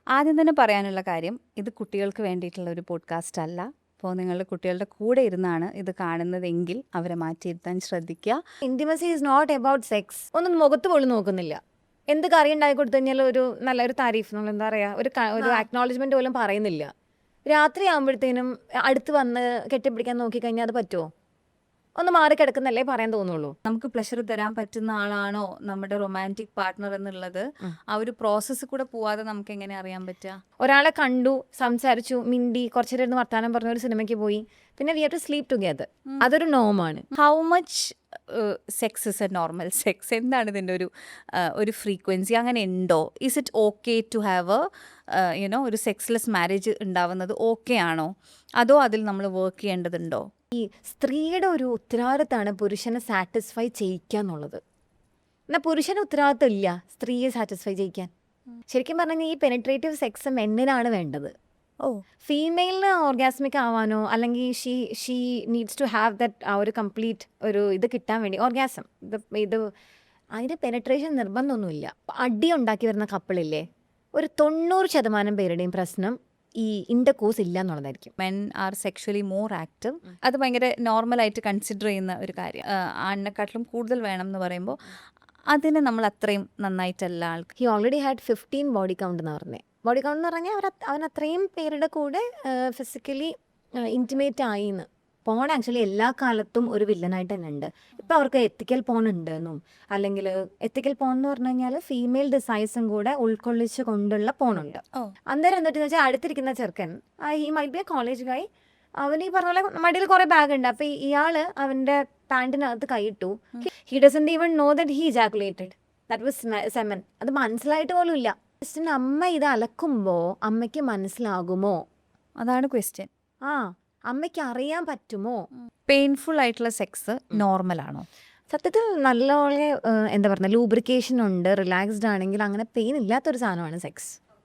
ആദ്യം തന്നെ പറയാനുള്ള കാര്യം, ഇത് കുട്ടികൾക്ക് വേണ്ടിയിട്ടുള്ള ഒരു പോഡ്കാസ്റ്റ് അല്ല. അപ്പോൾ നിങ്ങളുടെ കുട്ടികളുടെ കൂടെ ഇരുന്നാണ് ഇത് കാണുന്നതെങ്കിൽ അവരെ മാറ്റിയിരുത്താൻ ശ്രദ്ധിക്കുക. Intimacy is not about sex. ഒന്നും മുഖത്ത് പോലും നോക്കുന്നില്ല. എന്ത് കറി ഉണ്ടാക്കി കൊടുത്തു കഴിഞ്ഞാൽ ഒരു നല്ലൊരു താരീഫ്, എന്താ പറയുക, ഒരു അക്നോളജ്മെന്റ് പോലും പറയുന്നില്ല. രാത്രി ആകുമ്പോഴത്തേനും അടുത്ത് വന്ന് കെട്ടിപ്പിടിക്കാൻ നോക്കിക്കഴിഞ്ഞാൽ അത് പറ്റുമോ? ഒന്ന് മാറി കിടക്കുന്നല്ലേ പറയാൻ തോന്നുള്ളൂ. നമുക്ക് പ്ലഷർ തരാൻ പറ്റുന്ന ആളാണോ നമ്മുടെ റൊമാൻറ്റിക് പാർട്ട്ണർ എന്നുള്ളത് ആ ഒരു പ്രോസസ്സ് കൂടെ പോവാതെ നമുക്ക് എങ്ങനെ അറിയാൻ പറ്റുക? ഒരാളെ കണ്ടു, സംസാരിച്ചു, മിണ്ടി, കുറച്ചു നേരം വർത്താനം പറഞ്ഞ ഒരു സിനിമയ്ക്ക് പോയി, പിന്നെ we have to sleep together. അതൊരു നോമാണ്. How much sex is a normal sex? എന്താണ് ഇതിൻ്റെ ഒരു ഫ്രീക്വൻസി? അങ്ങനെ ഉണ്ടോ? Is it okay to have ഒരു സെക്സ്ലെസ് മാരേജ് ഉണ്ടാവുന്നത് ഓക്കെ ആണോ? അതോ അതിൽ നമ്മൾ വർക്ക് ചെയ്യേണ്ടതുണ്ടോ? ഈ സ്ത്രീയുടെ ഒരു ഉത്തരവാദിത്തമാണ് പുരുഷനെ സാറ്റിസ്ഫൈ ചെയ്യിക്കുക എന്നുള്ളത്. എന്നാൽ പുരുഷന് ഉത്തരവാദിത്തം ഇല്ല സ്ത്രീയെ സാറ്റിസ്ഫൈ ചെയ്യിക്കാൻ. ശരിക്കും പറഞ്ഞാൽ ഈ പെനിട്രേറ്റീവ് സെക്സ് മെന്നിനാണ് വേണ്ടത്. ഫീമെയിലിന് ഓർഗാസ്മിക് ആവാനോ അല്ലെങ്കിൽ she needs to have that ആ ഒരു കംപ്ലീറ്റ് ഒരു ഇത് കിട്ടാൻ വേണ്ടി ഓർഗാസം ഇത് അതിൻ്റെ പെനിട്രേഷൻ നിർബന്ധമൊന്നുമില്ല. അടി ഉണ്ടാക്കി വരുന്ന കപ്പിളില്ലേ, ഒരു 90% പേരുടെയും പ്രശ്നം ഈ ഇന്റർകോഴ്സ് ഇല്ല എന്നുള്ളതായിരിക്കും. Men are sexually more active. അത് ഭയങ്കര നോർമലായിട്ട് കൺസിഡർ ചെയ്യുന്ന ഒരു കാര്യം. ആണിനെക്കാട്ടിലും കൂടുതൽ വേണം എന്ന് പറയുമ്പോൾ അതിനെ നമ്മൾ അത്രയും നന്നായിട്ടല്ല ആൾക്ക്. He already had 15 body count എന്ന് പറഞ്ഞത്. ബോഡി കൗണ്ട് എന്ന് പറഞ്ഞാൽ അവൻ അത്രയും പേരുടെ കൂടെ ഫിസിക്കലി ഇൻറ്റിമേറ്റ് ആയിന്ന്. പോൺ ആക്ച്വലി എല്ലാ കാലത്തും ഒരു വില്ലനായിട്ട് തന്നെ ഉണ്ട്. ഇപ്പം അവർക്ക് എത്തിക്കൽ പോൺ ഉണ്ടെന്നും, അല്ലെങ്കിൽ എത്തിക്കൽ പോൺ എന്ന് പറഞ്ഞു കഴിഞ്ഞാൽ ഫീമെയിൽ ഡിസൈസും കൂടെ ഉൾക്കൊള്ളിച്ച് കൊണ്ടുള്ള പോണുണ്ട്. അന്നേരം എന്താണെന്ന് വെച്ചാൽ അടുത്തിരിക്കുന്ന ചെറുക്കൻ ഈ മൈറ്റ് ബി എ കോളേജ് ഗായ്, അവന് ഈ പറഞ്ഞ പോലെ മടിയിൽ കുറേ ബാഗ് ഉണ്ട്. അപ്പം ഇയാള് അവൻ്റെ പാൻറ്റിനകത്ത് കൈയിട്ടു. He doesn't even know that he ejaculated, that was semen. അത് മനസ്സിലായിട്ട് പോലും ഇല്ല. അമ്മ ഇത് അലക്കുമ്പോൾ അമ്മയ്ക്ക് മനസ്സിലാകുമോ? അതാണ് ക്വസ്റ്റ്യൻ. അമ്മയ്ക്ക് അറിയാൻ പറ്റുമോ? പെയിൻഫുൾ ആയിട്ടുള്ള സെക്സ് നോർമൽ ആണോ? സത്യത്തിൽ നല്ലപോലെ എന്താ പറയുക, ലൂബ്രിക്കേഷൻ ഉണ്ട്, റിലാക്സ്ഡ് ആണെങ്കിൽ അങ്ങനെ പെയിൻ ഇല്ലാത്തൊരു സാധനമാണ് സെക്സ്.